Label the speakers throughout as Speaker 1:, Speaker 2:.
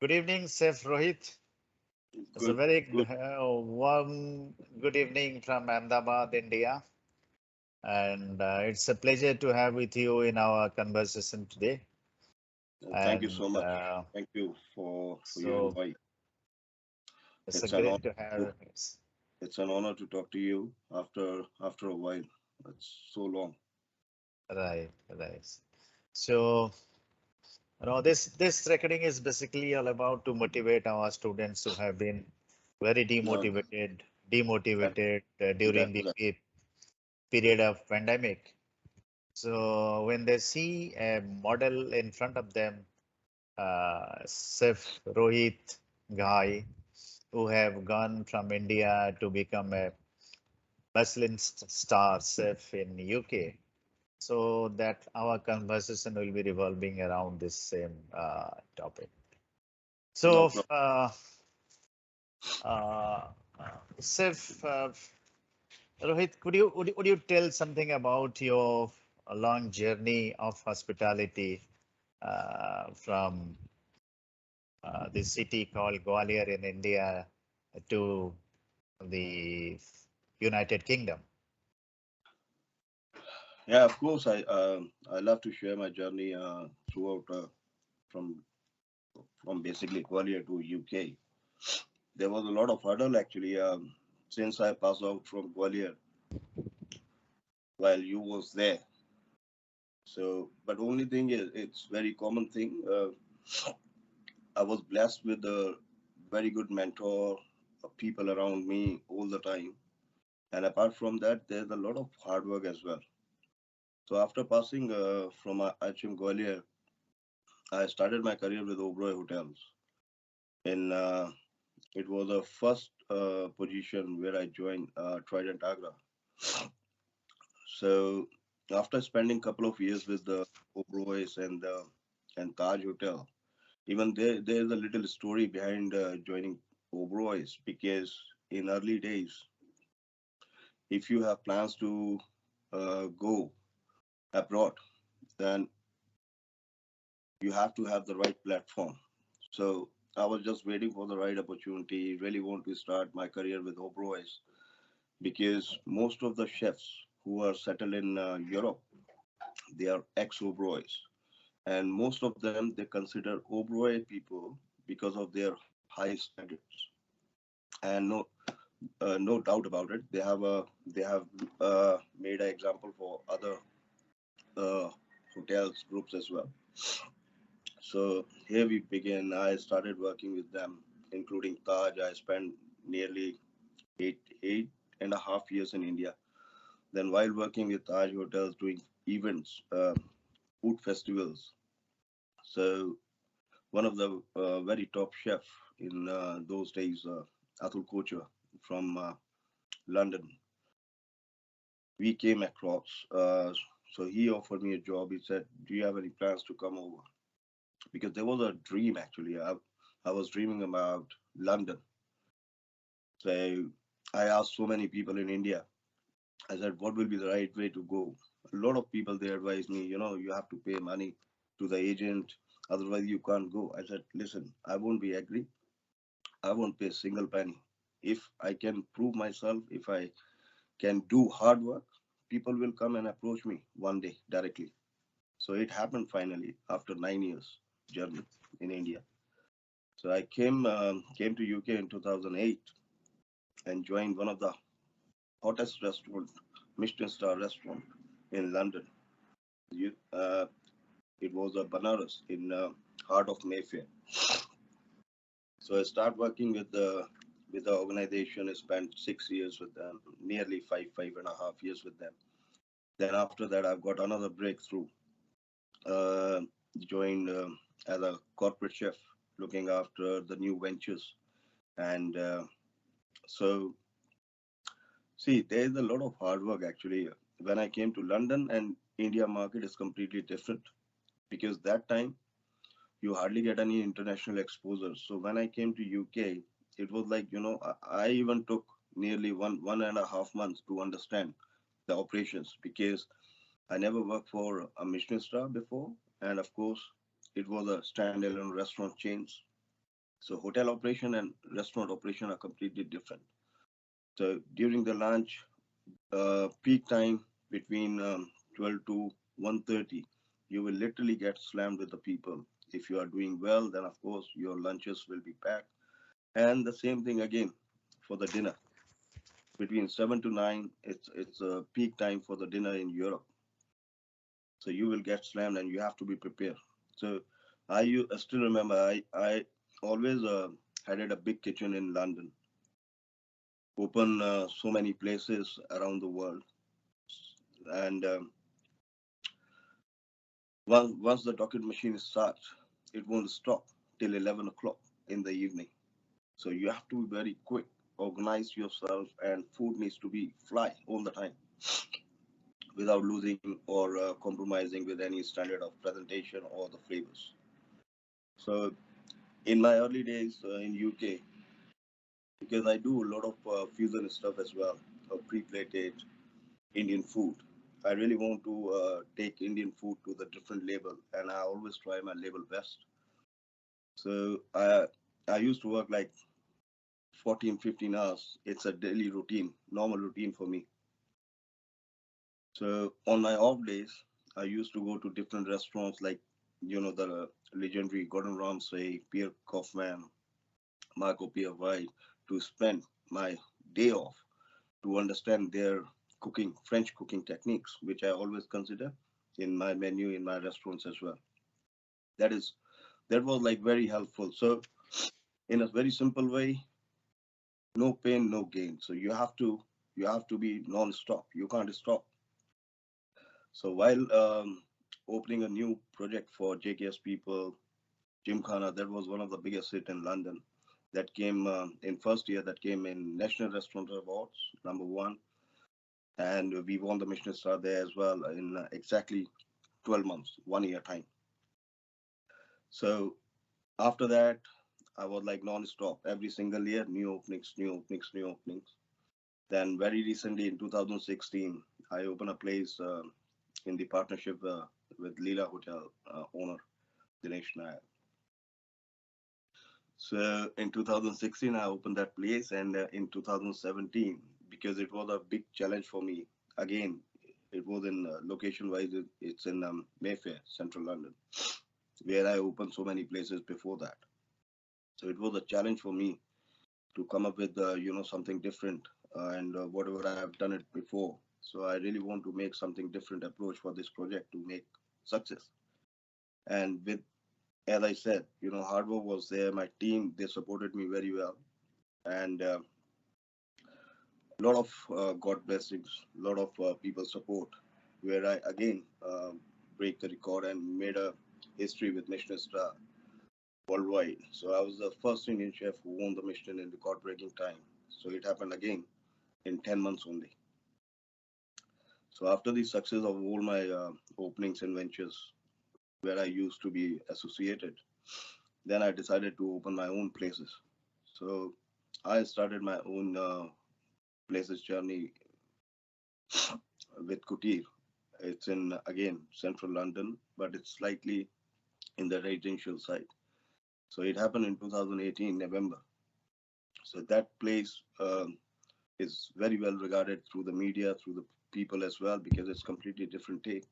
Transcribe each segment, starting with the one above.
Speaker 1: Good evening, Chef Rohit. It's a
Speaker 2: Good,
Speaker 1: very
Speaker 2: good.
Speaker 1: warm good evening from Ahmedabad, India. And it's a pleasure to have with you in our conversation today.
Speaker 2: Thank you
Speaker 1: And
Speaker 2: so much. Thank you for your
Speaker 1: so
Speaker 2: invite.
Speaker 1: it's a
Speaker 2: It's an honor
Speaker 1: great to
Speaker 2: to,
Speaker 1: have it.
Speaker 2: it's an honor to talk to you after a while. It's so long.
Speaker 1: Right, right. So, this recording is basically all about to motivate our students who have been very
Speaker 2: No, that
Speaker 1: demotivated
Speaker 2: that
Speaker 1: during the
Speaker 2: that
Speaker 1: period of pandemic. So when they see a model in front of them, Chef Rohit Ghai, who have gone from India to become a Michelin star chef in UK, so that our conversation will be revolving around this same topic.
Speaker 2: no
Speaker 1: So,
Speaker 2: problem.
Speaker 1: uh, Chef Rohit, would you tell something about your long journey of hospitality from the city called Gwalior in India to the United Kingdom?
Speaker 2: Yeah, of course. I love to share my journey throughout from from basically Gwalior to UK. There was a lot of hurdle actually since I passed out from Gwalior while you was there. So, but only thing is, it's very common thing. I was blessed with a very good mentor, people around me all the time. And apart from that, there's a lot of hard work as well. So after passing from HM Gwalior, I started my career with Oberoi Hotels. In It was the first position where I joined Trident Agra. So after spending a couple of years with the Oberoi's and Taj Hotel, even there's a little story behind joining Oberoi's because in early days, if you have plans to go abroad, then you have to have the right platform. So I was just waiting for the right opportunity. Really want to start my career with Oberoi's because most of the chefs who are settled in Europe, they are ex-Oberoi's, and most of them they consider Oberoi people because of their high standards. And no doubt about it, they have made an example for other uh, hotels groups as well. So here we begin. I started working with them, including Taj. I spent nearly eight and a half years in India. Then while working with Taj Hotels, doing events, food festivals. So one of the very top chef in those days, Atul Kocha from London, we came across. So he offered me a job. He said, "Do you have any plans to come over?" Because there was a dream actually. I was dreaming about London. So I asked so many people in India. I said, "What will be the right way to go?" A lot of people they advised me, you have to pay money to the agent, otherwise you can't go. I said, "Listen, I won't be agree. I won't pay a single penny. If I can prove myself, if I can do hard work, people will come and approach me one day directly." So it happened finally after 9 years journey in India. So I came to UK in 2008 and joined one of the hottest restaurant, Michelin star restaurant in London. You, it was a Banaras in heart of Mayfair. So I started working with the organization. I spent 6 years with them, nearly five and a half years with them. Then after that, I've got another breakthrough. Uh, Joined as a corporate chef, looking after the new ventures. And so, see, there is a lot of hard work actually. When I came to London, and India market is completely different because that time you hardly get any international exposure. So when I came to UK, it was like I even took nearly one and a half months to understand the operations because I never worked for a Michelin star before, and of course, it was a standalone restaurant chains. So hotel operation and restaurant operation are completely different. So during the lunch, peak time between 12 to 1:30, you will literally get slammed with the people. If you are doing well, then of course your lunches will be packed. And the same thing again for the dinner. Between 7 to 9, it's a peak time for the dinner in Europe. So you will get slammed and you have to be prepared. So I still remember I always had a big kitchen in London, open so many places around the world. And once the docket machine starts, it won't stop till 11 o'clock in the evening. So you have to be very quick, organize yourself, and food needs to be fly all the time without losing or compromising with any standard of presentation or the flavors. So in my early days in UK, because I do a lot of fusion stuff as well, pre-plated Indian food. I really want to take Indian food to the different level, and I always try my level best. So I used to work like 14, 15 hours. It's a daily routine, normal routine for me. So on my off days, I used to go to different restaurants like, the legendary Gordon Ramsay, Pierre Kaufman, Marco Pierre White, to spend my day off to understand their cooking, French cooking techniques, which I always consider in my menu in my restaurants as well. That is that was like very helpful. So in a very simple way, no pain, no gain. So you have to be non-stop. You can't stop. So while opening a new project for JKS people, Gymkhana, that was one of the biggest hit in London. That came in first year. That came in National Restaurant Awards, #1, and we won the Michelin star there as well in exactly 12 months, 1 year time. So after that, I was like non-stop every single year, new openings, new openings, new openings. Then very recently in 2016, I opened a place in the partnership with Leela Hotel owner Dinesh Nair. So in 2016, I opened that place, and in 2017, because it was a big challenge for me. Again, it was in location-wise, it's in Mayfair, Central London, where I opened so many places before that. So it was a challenge for me to come up with something different, and whatever I have done it before. So I really want to make something different approach for this project to make success. And with, as I said, hard work was there. My team, they supported me very well, and a lot of God blessings, a lot of people support, where I again break the record and made a history with Michelin star worldwide. So I was the first Indian chef who won the Michelin in record-breaking time. So it happened again in 10 months only. So after the success of all my openings and ventures where I used to be associated, then I decided to open my own places. So I started my own places journey with Kutir. It's in again central London, but it's slightly in the residential side. So it happened in 2018 November. So that place is very well regarded through the media, through the people as well, because it's completely different take.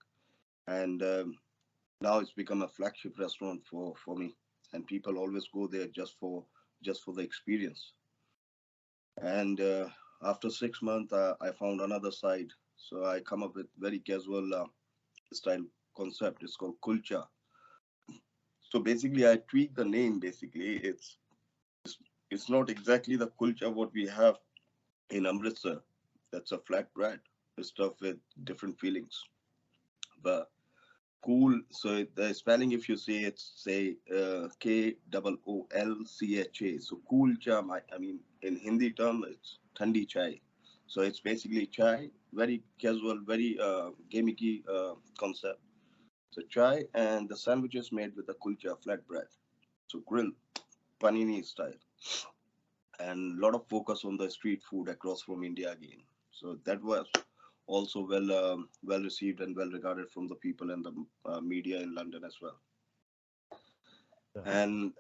Speaker 2: And now it's become a flagship restaurant for me, and people always go there just for the experience. And after 6 months, I found another side, so I come up with very casual style concept. It's called kulcha. So basically, I tweak the name. Basically, it's not exactly the kulcha what we have in Amritsar. That's a flat bread stuff with different feelings, but cool. So the spelling, if you say it's say KOOLCHA. So cool cha. I mean, in Hindi term, it's thandi chai. So it's basically chai, very casual, very gimmicky concept. So chai and the sandwiches made with the kulcha flatbread. So grill, panini style, and a lot of focus on the street food across from India again. So that was also well received and well regarded from the people and the media in London as well.
Speaker 1: Yeah.
Speaker 2: And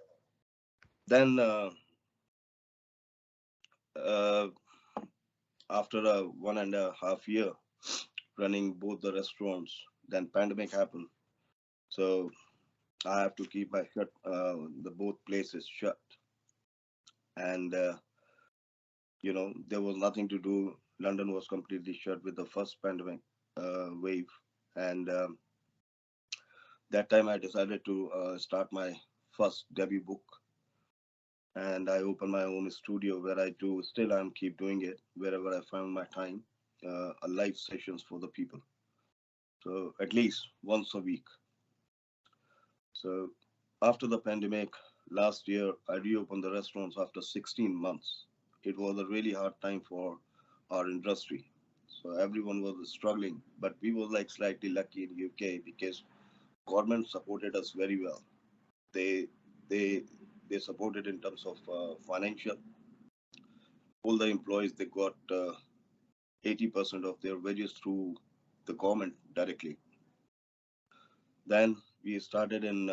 Speaker 2: Then uh, after a 1.5 year running both the restaurants, then pandemic happened. So I have to keep my the both places shut, and there was nothing to do. London was completely shut with the first pandemic wave, and that time I decided to start my first debut book, and I opened my own studio where I do still I'm keep doing it wherever I find my time, a live sessions for the people. So at least once a week. So after the pandemic last year, I reopened the restaurants after 16 months. It was a really hard time for our industry. So everyone was struggling, but we were like slightly lucky in UK because government supported us very well. They they they supported in terms of financial. All the employees they got 80% of their wages through the government directly. Then we started in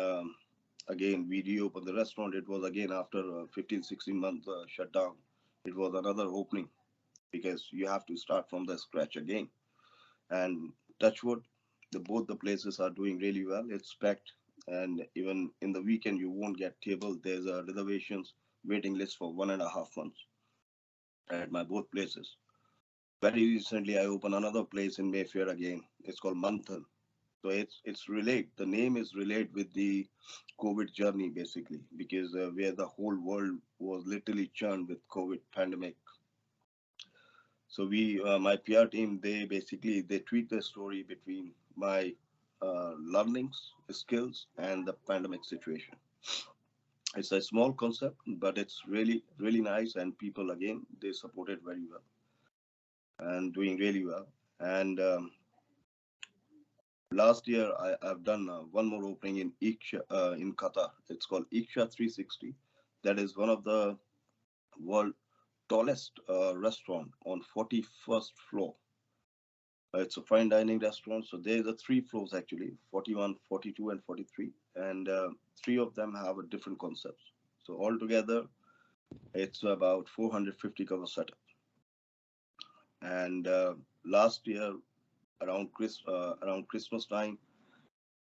Speaker 2: again we reopened the restaurant. It was again after 15 16 months shutdown. It was another opening because you have to start from the scratch again. And touchwood, both the places are doing really well. It's packed, and even in the weekend you won't get table. There's a reservations waiting list for 1.5 months at my both places. Very recently, I opened another place in Mayfair again. It's called Manthan. So it's relate. The name is relate with the COVID journey basically because where the whole world was literally churned with COVID pandemic. So my PR team, they tweak the story between my learnings, skills, and the pandemic situation. It's a small concept, but it's really really nice, and people again they support it very well and doing really well. And last year, I've done one more opening in in Qatar. It's called Iksha 360. That is one of the world tallest restaurant on 41st floor. It's a fine dining restaurant. So there's a three floors actually, 41, 42, and 43, and three of them have a different concepts. So altogether, it's about 450 cover setup. And last year, around Christmas time,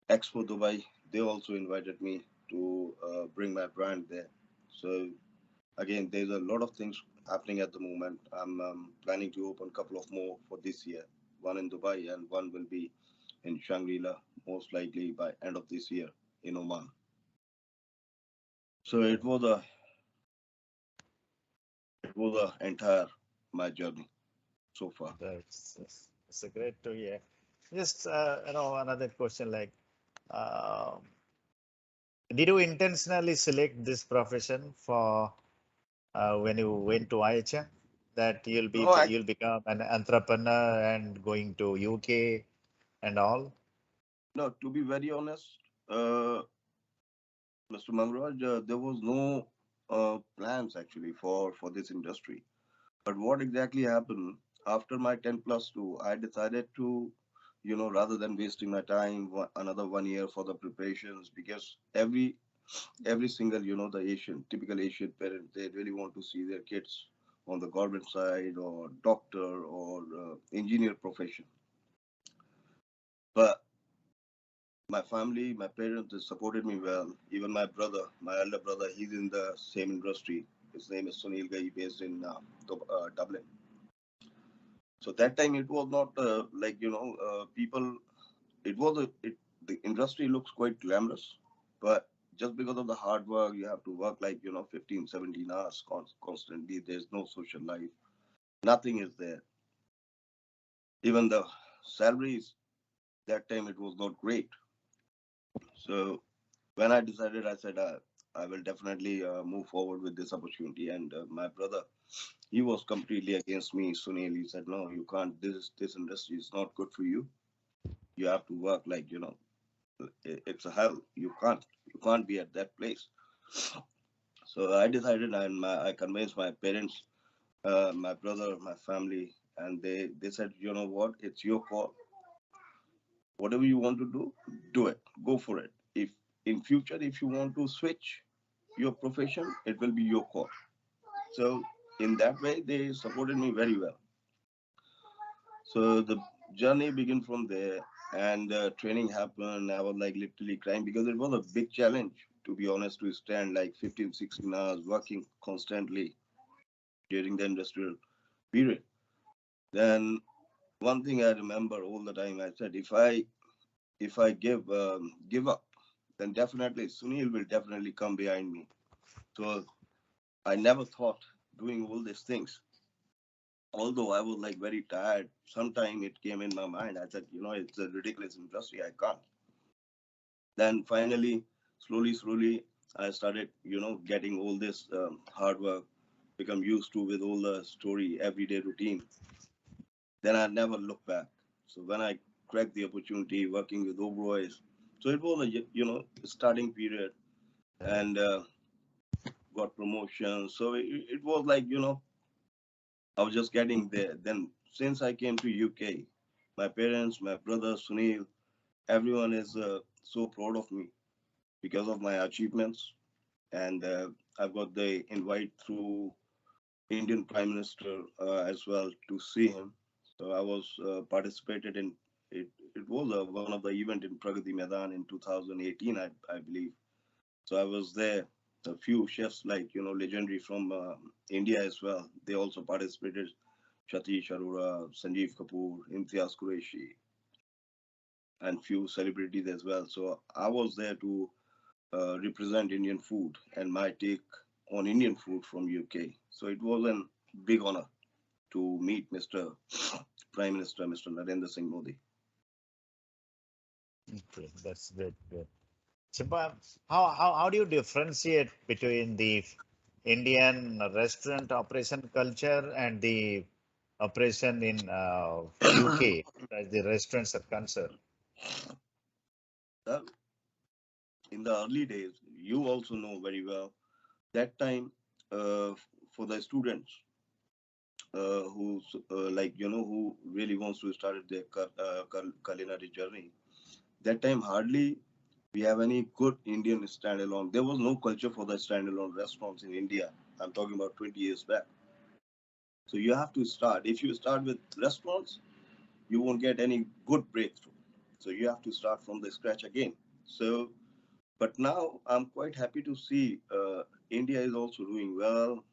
Speaker 2: Expo Dubai, they also invited me to bring my brand there. So again, there's a lot of things happening at the moment. I'm planning to open a couple of more for this year. One in Dubai and one will be in Shangri-La, most likely by end of this year in Oman. So it was a entire my journey so far.
Speaker 1: That's a great to hear. Just another question like, uh, did you intentionally select this profession for when you went to IHM that
Speaker 2: No, I
Speaker 1: you'll become an entrepreneur and going to UK and all?
Speaker 2: no. To be very honest, Mr. Mangraj, there was no plans actually for this industry. But what exactly happened after my 10 plus 2, I decided to, rather than wasting my time another 1 year for the preparations, because every single, the typical Asian parent, they really want to see their kids on the government side or doctor or engineer profession. But my family, my parents, they supported me well. Even my brother, my elder brother, he's in the same industry. His name is Sunil Ghai, based in Dublin. So that time it was not like people. It was the industry looks quite glamorous, but just because of the hard work, you have to work like 15, 17 hours constantly. There's no social life. Nothing is there. Even the salaries that time it was not great. So when I decided, I said I will definitely move forward with this opportunity. And my brother, he was completely against me. Sunil, he said, no, you can't. This industry is not good for you. You have to work like it's a hell. You can't be at that place. So I decided, and I convinced my parents, my brother, my family, and they said, you know what, it's your call. Whatever you want to do it. Go for it. If in future if you want to switch, your profession, it will be your call. So in that way, they supported me very well. So the journey began from there, and training happened. I was like literally crying because it was a big challenge, to be honest, to stand like 15, 16 hours working constantly during the industrial period. Then one thing I remember all the time, I said, if I give up, then definitely Sunil will definitely come behind me. So I never thought doing all these things. Although I was like very tired, sometime it came in my mind. I said, it's a ridiculous industry. I can't. Then finally, slowly, I started, getting all this hard work, become used to with all the story, everyday routine. Then I never looked back. So when I cracked the opportunity working with Oberoi's, so it was a starting period, and got promotion. So it was like I was just getting there. Then since I came to UK, my parents, my brother Sunil, everyone is so proud of me because of my achievements, and I've got the invite through Indian Prime Minister as well to see him. So I was participated in it. It was one of the event in Pragati Maidan in 2018, I believe. So I was there. A few chefs like legendary from India as well. They also participated. Satish Arora, Sanjeev Kapoor, Imtiaz Qureshi, and few celebrities as well. So I was there to represent Indian food and my take on Indian food from UK. So it was a big honor to meet Mr. Prime Minister, Mr. Narendra Singh Modi.
Speaker 1: Okay, that's great. Great. So, but how do you differentiate between the Indian restaurant operation culture and the operation in UK as the restaurants are concerned?
Speaker 2: Well, in the early days, you also know very well that time for the students who's who really wants to start their culinary journey. That time hardly we have any good Indian standalone. There was no culture for the standalone restaurants in India. I'm talking about 20 years back. So you have to start. If you start with restaurants, you won't get any good breakthrough. So you have to start from the scratch again. So, but now I'm quite happy to see India is also doing well.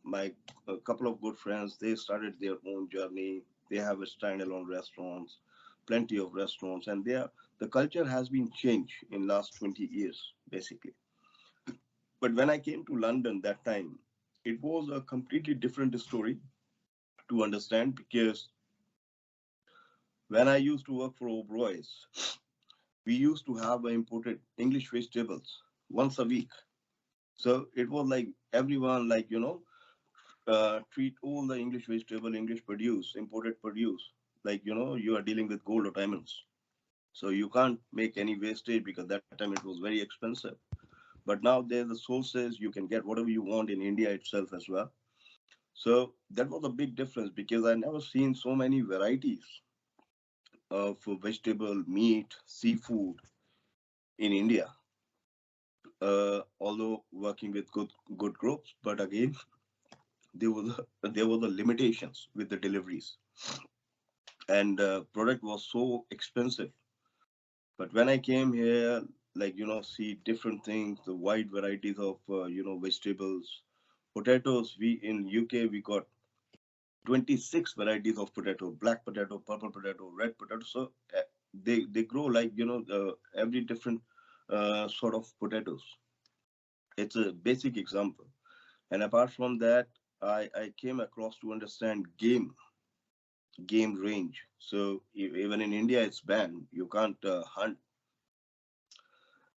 Speaker 2: My a couple of good friends, they started their own journey. They have a standalone restaurants, plenty of restaurants, and the culture has been changed in last 20 years basically. But when I came to London that time, it was a completely different story to understand because when I used to work for Oberoi's, we used to have imported English vegetables once a week. So it was like everyone, treat all the English vegetable, English produce, imported produce, like, you are dealing with gold or diamonds. So you can't make any wastage because that time it was very expensive. But now there's the sources, you can get whatever you want in India itself as well. So that was a big difference because I never seen so many varieties of vegetable, meat, seafood in India. Although working with good groups, but again there were the limitations with the deliveries, and product was so expensive. But when I came here, like see different things, the wide varieties of vegetables, potatoes. We in UK we got 26 varieties of potato: black potato, purple potato, red potato. So they grow like every different sort of potatoes. It's a basic example. And apart from that, I came across to understand game range. So even in India, it's banned. You can't hunt.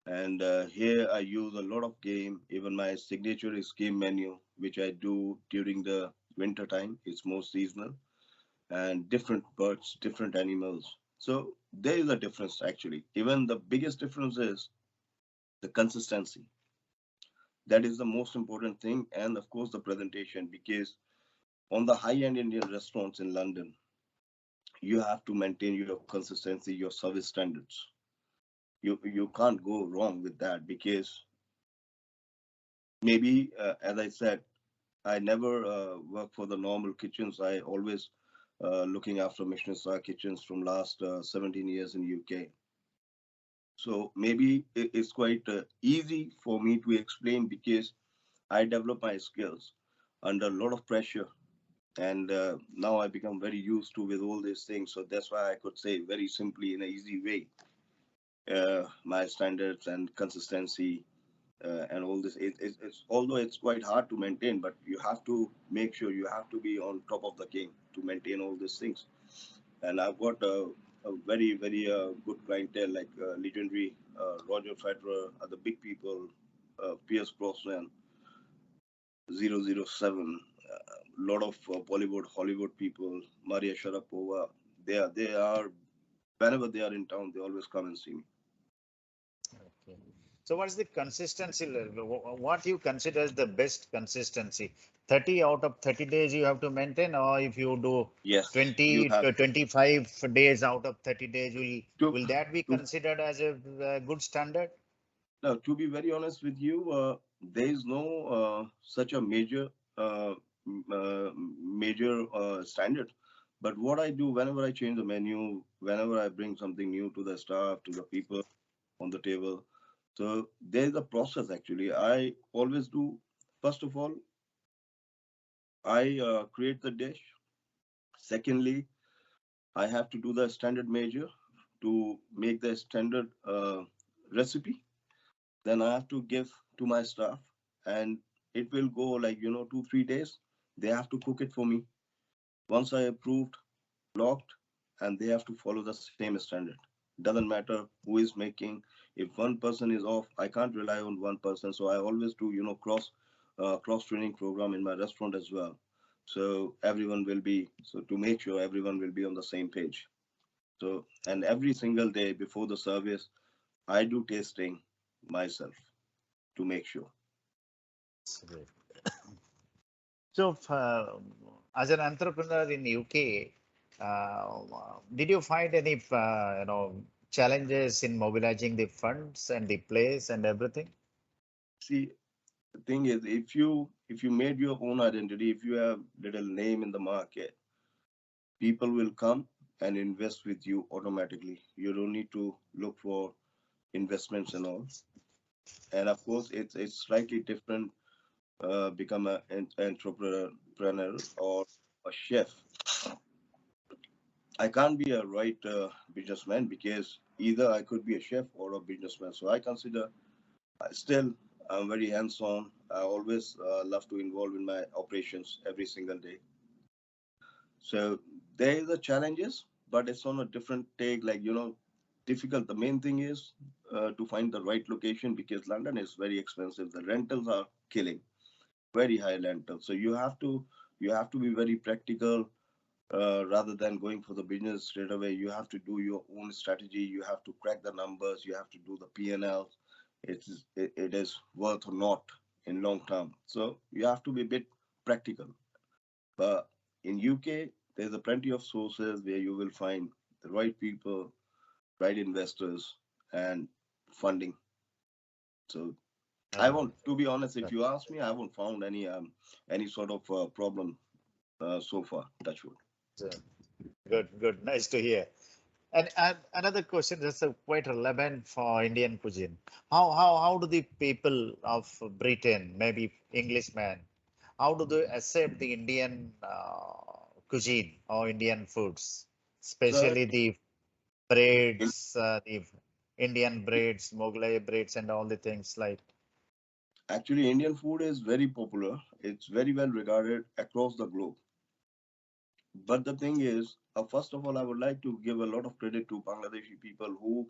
Speaker 2: And here I use a lot of game. Even my signature is game menu, which I do during the winter time. It's more seasonal and different birds, different animals. So there is a difference actually. Even the biggest difference is the consistency. That is the most important thing, and of course the presentation. Because on the high-end Indian restaurants in London, you have to maintain your consistency, your service standards. You can't go wrong with that because Maybe, as I said, I never work for the normal kitchens. I always looking after Michelin star kitchens from last 17 years in UK. So maybe it's quite easy for me to explain because I develop my skills under a lot of pressure, and now I become very used to with all these things. So that's why I could say very simply in an easy way, my standards and consistency and all this. It's although it's quite hard to maintain, but you have to make sure you have to be on top of the game to maintain all these things. And I've got a very very good clientele like legendary Roger Federer, the big people, Pierce Brosnan, 007, a lot of Bollywood, Hollywood people, Maria Sharapova. They are whenever they are in town, they always come and see me.
Speaker 1: Okay. So what is the consistency level? What you consider as the best consistency? 30 out of 30 days you have to maintain, or if you do
Speaker 2: Yes, you
Speaker 1: 20
Speaker 2: have
Speaker 1: to 25 days out of 30 days,
Speaker 2: to
Speaker 1: will that be
Speaker 2: to
Speaker 1: considered as a good standard?
Speaker 2: now, to be very honest with you, there is no such a uh, major standard. But what I do whenever I change the menu, whenever I bring something new to the staff, to the people on the table, so there is a process actually. I always do. First of all, I create the dish. Secondly, I have to do the standard measure to make the standard recipe. Then I have to give to my staff, and it will go like 2 3 days. They have to cook it for me. Once I approved, locked, and they have to follow the same standard. Doesn't matter who is making. If one person is off, I can't rely on one person. So I always do cross training program in my restaurant as well. So everyone will be so to make sure everyone will be on the same page. So and every single day before the service, I do tasting myself to make sure.
Speaker 1: That's great. So, as an entrepreneur in UK, did you find any, challenges in mobilizing the funds and the place and everything?
Speaker 2: See, the thing is, if you made your own identity, if you have little name in the market, people will come and invest with you automatically. You don't need to look for investments and all. And of course, it's slightly different. Become an entrepreneur or a chef. I can't be a right businessman because either I could be a chef or a businessman. So I consider still I'm very hands-on. I always love to involve in my operations every single day. So there is a challenges, but it's on a different take. Like difficult. The main thing is to find the right location because London is very expensive. The rentals are killing, very high rentals. So you have to be very practical rather than going for the business straight away. You have to do your own strategy. You have to crack the numbers. You have to do the P&L. It is worth or not in long term. So you have to be a bit practical. But in UK, there's a plenty of sources where you will find the right people, right investors, and funding. So I
Speaker 1: Uh,
Speaker 2: won't, to be honest, if
Speaker 1: that-
Speaker 2: you ask me, I haven't found any sort of problem so far. Touch wood.
Speaker 1: that's good, good. Nice to hear. And another question that's quite relevant for Indian cuisine. How do the people of Britain, maybe Englishman, how do they accept the Indian cuisine or Indian foods,
Speaker 2: So
Speaker 1: especially the
Speaker 2: in,
Speaker 1: breads, the Indian breads, Mughlai breads, and all the things like.
Speaker 2: actually, Indian food is very popular. It's very well regarded across the globe. But the thing is, first of all, I would like to give a lot of credit to Bangladeshi people who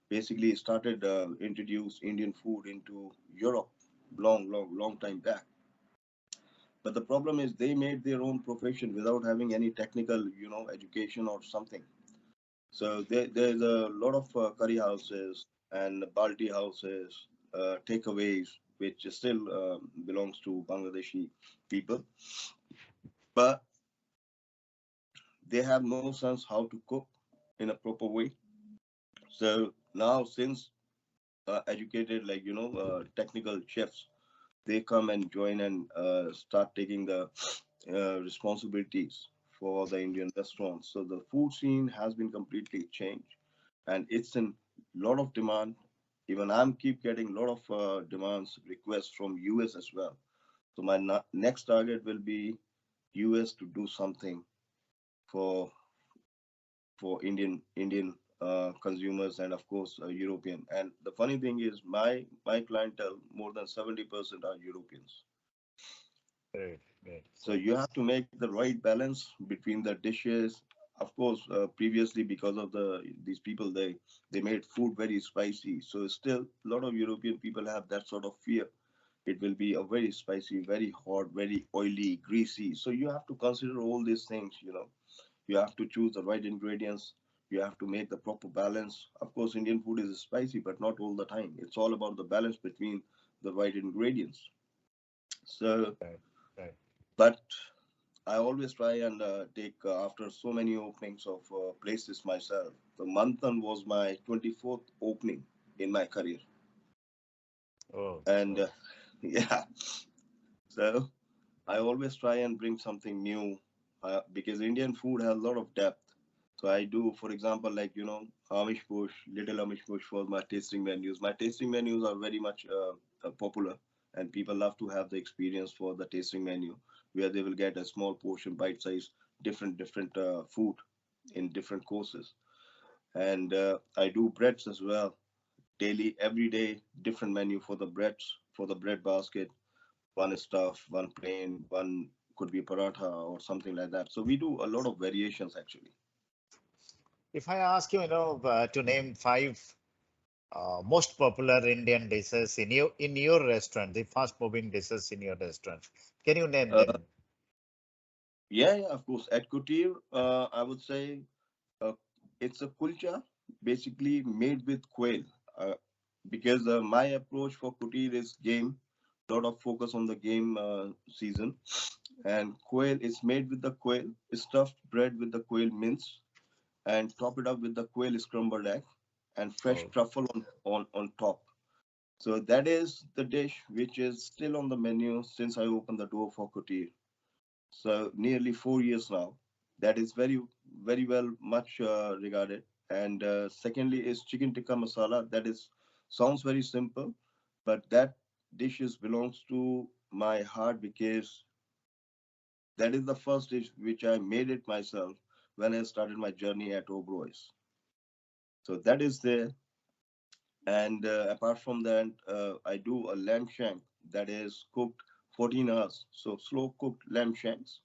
Speaker 2: basically started introduce Indian food into Europe long, long, long time back. But the problem is they made their own profession without having any technical, education or something. So there's a lot of curry houses and balti houses, takeaways, which still belongs to Bangladeshi people. But they have no sense how to cook in a proper way. So now, since educated, like technical chefs, they come and join and start taking the responsibilities for the Indian restaurants. So the food scene has been completely changed, and it's in lot of demand. Even I'm keep getting a lot of demands, requests from US as well. So my next target will be US to do something for Indian consumers, and of course European. And the funny thing is, my clientele, more than 70% are Europeans.
Speaker 1: Great, great.
Speaker 2: So
Speaker 1: So,
Speaker 2: you have to make the right balance between the dishes. Of course, previously, because of these people, they made food very spicy. So still, a lot of European people have that sort of fear. It will be a very spicy, very hot, very oily, greasy. So you have to consider all these things. You have to choose the right ingredients. You have to make the proper balance. Of course, Indian food is spicy, but not all the time. It's all about the balance between the right ingredients. So,
Speaker 1: right, right.
Speaker 2: but I always try and take, after so many openings of places myself. The Manthan was my 24th opening in my career.
Speaker 1: Oh,
Speaker 2: And
Speaker 1: oh,
Speaker 2: yeah, so I always try and bring something new because Indian food has a lot of depth. So I do, for example, like, Amish Push, Little Amish Push for my tasting menus. My tasting menus are very much popular, and people love to have the experience for the tasting menu, where they will get a small portion, bite size, different food in different courses. And I do breads as well, daily, every day, different menu for the breads, for the bread basket. One is stuffed, one plain, one could be paratha or something like that. So we do a lot of variations actually.
Speaker 1: if I ask you, to name five most popular Indian dishes in your restaurant, the fast moving dishes in your restaurant, can you name
Speaker 2: Uh,
Speaker 1: them?
Speaker 2: yeah, of course. At Kutir, I would say uh, it's a kulcha, basically made with quail. Uh, because my approach for Kutir is game, lot of focus on the game season. And quail is made with the quail, stuffed bread with the quail mince, and top it up with the quail scrambled egg and fresh
Speaker 1: Oh,
Speaker 2: truffle on top. So that is the dish which is still on the menu since I opened the door for Kutir. So nearly 4 years now. That is very well much regarded. And secondly is chicken tikka masala. That is sounds very simple, but that dishes belongs to my heart because that is the first dish which I made it myself when I started my journey at Obrois. So that is there. And apart from that, I do a lamb shank that is cooked 14 hours. So slow cooked lamb shanks.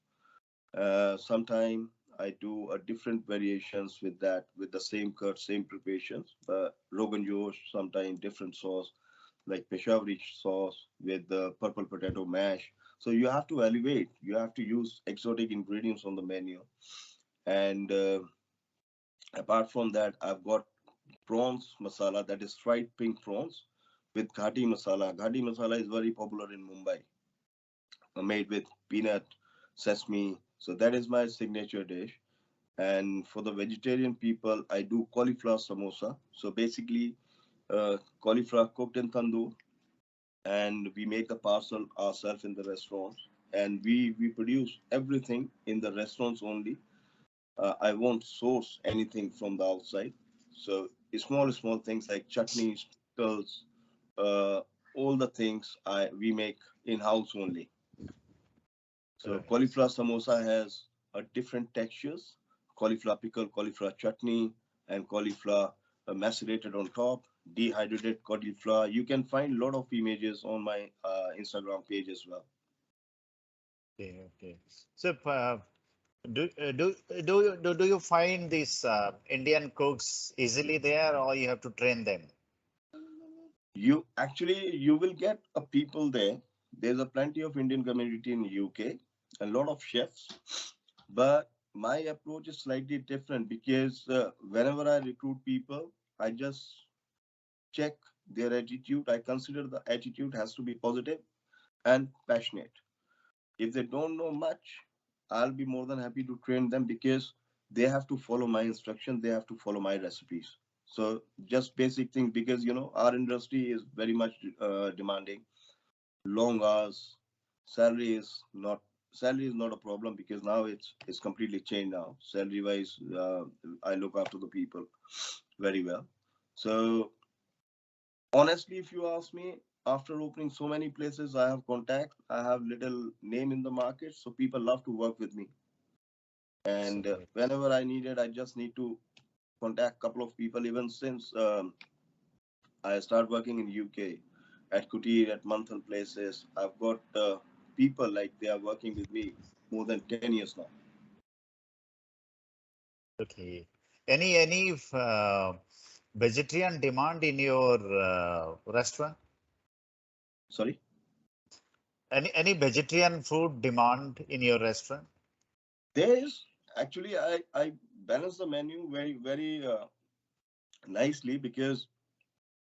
Speaker 2: Sometime I do a different variations with that, with the same cut, same preparations, but Rogan Josh, sometimes different sauce, like Peshawari sauce with the purple potato mash. So you have to elevate. You have to use exotic ingredients on the menu. And apart from that, I've got prawns masala, that is fried pink prawns with ghati masala. Ghati masala is very popular in Mumbai, made with peanut, sesame. So that is my signature dish. And for the vegetarian people, I do cauliflower samosa. So basically, cauliflower cooked in tandoor, and we make the parcel ourselves in the restaurants, and we produce everything in the restaurants only. I won't source anything from the outside. So small things like chutneys, pickles, uh, all the things we make in house only. So
Speaker 1: right.
Speaker 2: cauliflower samosa has a different textures: cauliflower pickle, cauliflower chutney, and cauliflower macerated on top. Dehydrated cauliflower. You can find a lot of images on my Instagram page as well.
Speaker 1: Okay, okay. So, do you find these Indian cooks easily there, or you have to train them?
Speaker 2: You will get a people there. There's a plenty of Indian community in UK, a lot of chefs, but my approach is slightly different because whenever I recruit people, I just check their attitude. I consider the attitude has to be positive and passionate. If they don't know much, I'll be more than happy to train them because they have to follow my instruction, they have to follow my recipes. So just basic thing, because our industry is very much demanding. long hours. Salary is not salary is not a problem because now it's completely changed now. Salary wise, I look after the people very well. So honestly, if you ask me, after opening so many places, I have contact, I have little name in the market, so people love to work with me.
Speaker 1: So
Speaker 2: And
Speaker 1: great.
Speaker 2: whenever I need it, I just need to contact couple of people. Even since I start working in UK at Kuti, at Manthan places, I've got people like they are working with me more than 10 years now.
Speaker 1: Okay. Any vegetarian demand in your restaurant?
Speaker 2: Sorry,
Speaker 1: Any vegetarian food demand in your restaurant?
Speaker 2: there is actually I balance the menu very nicely because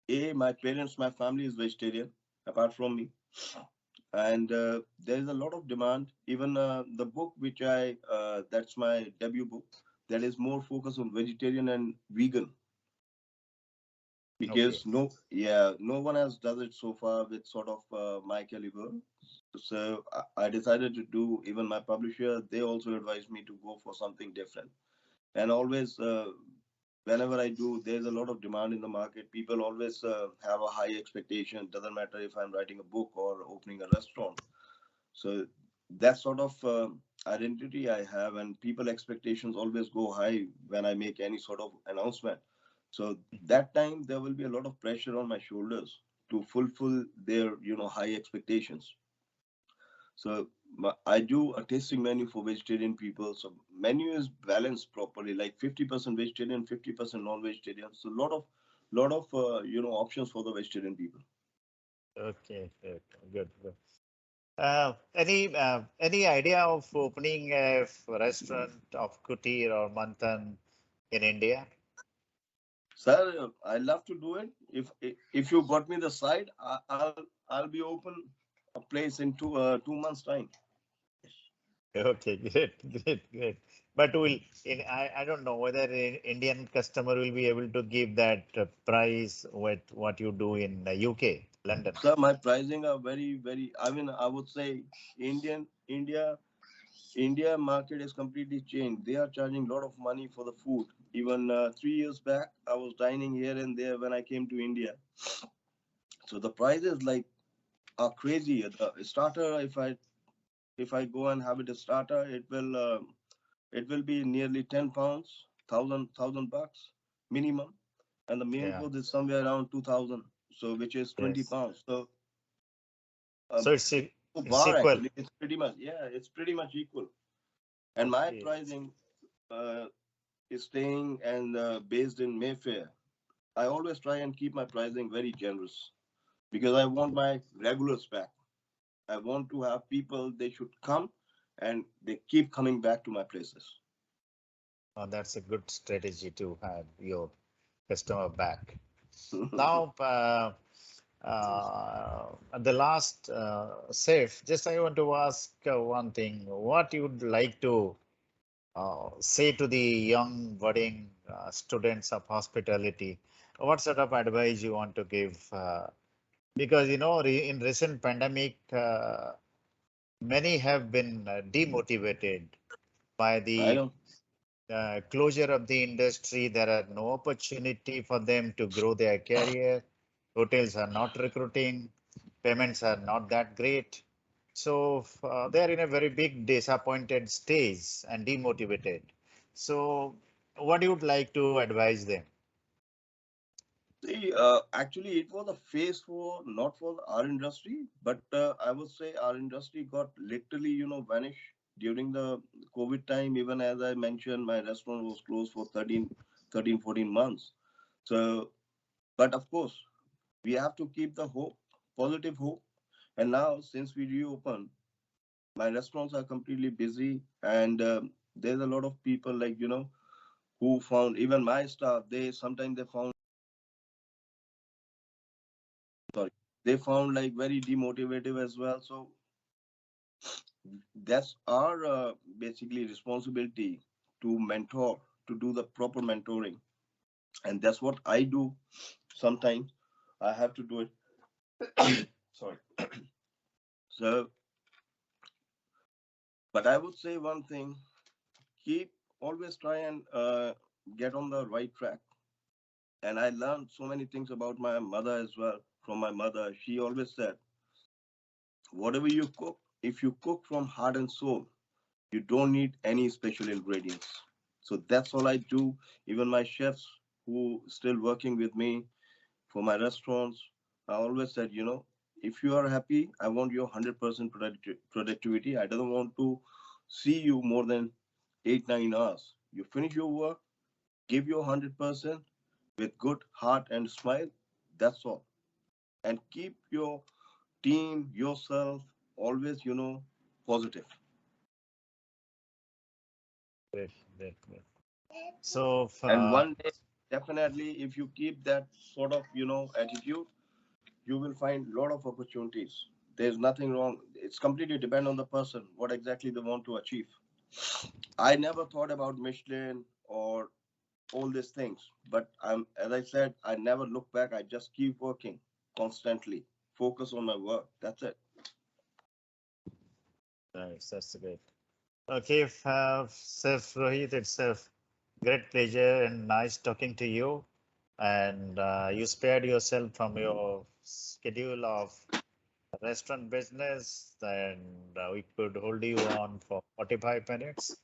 Speaker 2: a my parents, my family is vegetarian apart from me, and there is a lot of demand. Even the book which I that's my debut book, that is more focused on vegetarian and vegan
Speaker 1: Okay.
Speaker 2: because no one else does it so far with sort of my caliber. So I decided to do. Even my publisher, they also advised me to go for something different. And always whenever I do, there's a lot of demand in the market. People always have a high expectation. Doesn't matter if I'm writing a book or opening a restaurant. So that sort of identity I have, and people expectations always go high when I make any sort of announcement. So that time there will be a lot of pressure on my shoulders to fulfill their high expectations. So I do a tasting menu for vegetarian people. So menu is balanced properly, like 50% vegetarian, 50% non-vegetarian. So lot of options for the vegetarian people.
Speaker 1: Okay. Okay. Good. Good. Any idea of opening a restaurant of Kutir or Manthan in India?
Speaker 2: Sir, I love to do it. If you got me the site, I'll be open a place in 2 months time.
Speaker 1: Okay, great, great, great. But I don't know whether an Indian customer will be able to give that price what you do in UK, London.
Speaker 2: Sir, my pricing are very. I mean, I would say India market is completely changed. They are charging a lot of money for the food. Even 3 years back, I was dining here and there when I came to India. So the prices like are crazy. The starter, if I go and have it a starter, it will be nearly £10, thousand bucks minimum, and the main
Speaker 1: Yeah,
Speaker 2: course is somewhere around 2,000. So which is twenty
Speaker 1: yes.
Speaker 2: pounds. So
Speaker 1: So
Speaker 2: it's so
Speaker 1: it's
Speaker 2: bar
Speaker 1: equal.
Speaker 2: actually. It's pretty much equal. And my
Speaker 1: Okay.
Speaker 2: pricing uh, is staying and based in Mayfair. I always try and keep my pricing very generous because I want my regulars back. I want to have people, they should come and they keep coming back to my places.
Speaker 1: That's a good strategy to have your customer back. Now, the last Saif, just I want to ask one thing. What you would like to say to the young budding students of hospitality? What sort of advice you want to give? Because in recent pandemic, many have been demotivated by
Speaker 2: I
Speaker 1: the
Speaker 2: know.
Speaker 1: closure of the industry. There are no opportunity for them to grow their career. Hotels are not recruiting. Payments are not that great. So they are in a very big disappointed stage and demotivated. So what you would like to advise them?
Speaker 2: See, actually, it was a phase for not for our industry, but I would say our industry got literally, vanished during the COVID time. Even as I mentioned, my restaurant was closed for 14 months. So, but of course, we have to keep the hope, positive hope. And now, since we reopened, my restaurants are completely busy, and there's a lot of people like who found even my staff. They found sorry they found like very demotivative as well. So that's our basically responsibility to mentor, to do the proper mentoring, and that's what I do. Sometimes I have to do it. Sorry. So, but I would say one thing: keep always try and get on the right track. And I learned so many things about my mother as well. From my mother, she always said, whatever you cook, if you cook from heart and soul, you don't need any special ingredients. So that's all I do. Even my chefs who still working with me for my restaurants, I always said, if you are happy, I want your 100% productivity. I don't want to see you more than 8 9 hours. You finish your work, give your 100% with good heart and smile. That's all. And keep your team, yourself, always, positive.
Speaker 1: Great, great, great. So,
Speaker 2: And one day, definitely, if you keep that sort of, attitude, you will find a lot of opportunities. There's nothing wrong. It's completely depend on the person, what exactly they want to achieve. I never thought about Michelin or all these things, but as I said, I never look back. I just keep working constantly, focus on my work. That's it.
Speaker 1: nice, that's great. Okay, Chef Rohit, it's a great pleasure and nice talking to you. And you spared yourself from your schedule of restaurant business, and we could hold you on for 45 minutes.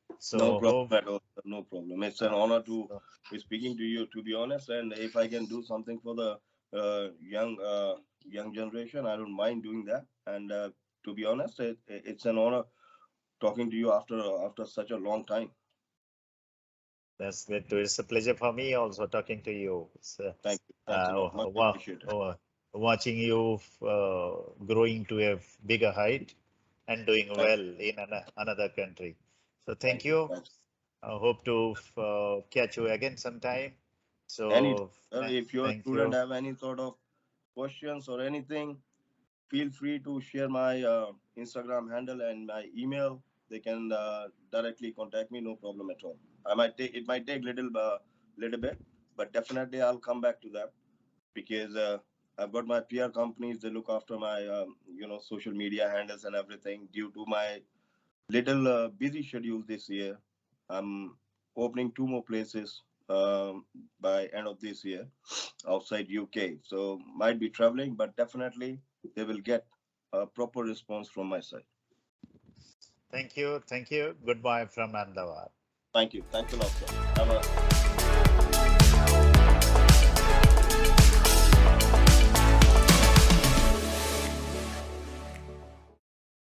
Speaker 2: No
Speaker 1: So
Speaker 2: problem
Speaker 1: hope
Speaker 2: at all. No problem. It's an
Speaker 1: uh,
Speaker 2: honor to
Speaker 1: so
Speaker 2: be speaking to you, to be honest. And if I can do something for the young generation, I don't mind doing that. And to be honest, it's an honor talking to you after such a long time.
Speaker 1: that's great too. It's a pleasure for me also talking to you. It's,
Speaker 2: Thank you. Thanks a lot. Much appreciated.
Speaker 1: watching you growing to a bigger height and doing
Speaker 2: Thank,
Speaker 1: well in another country. So thank
Speaker 2: thank you.
Speaker 1: you.
Speaker 2: Thanks.
Speaker 1: I hope to catch you again sometime.
Speaker 2: Anytime.
Speaker 1: So
Speaker 2: If your
Speaker 1: thank
Speaker 2: student
Speaker 1: you.
Speaker 2: have any sort of questions or anything, feel free to share my Instagram handle and my email. They can directly contact me. No problem at all. It might take little bit, but definitely I'll come back to that because I've got my PR companies. They look after my social media handles and everything. Due to my little busy schedule this year, I'm opening two more places by end of this year outside UK. So might be traveling, but definitely they will get a proper response from my side.
Speaker 1: Thank you. Thank you. Goodbye from Ahmedabad.
Speaker 2: Thank you. Thanks a lot, sir. Have a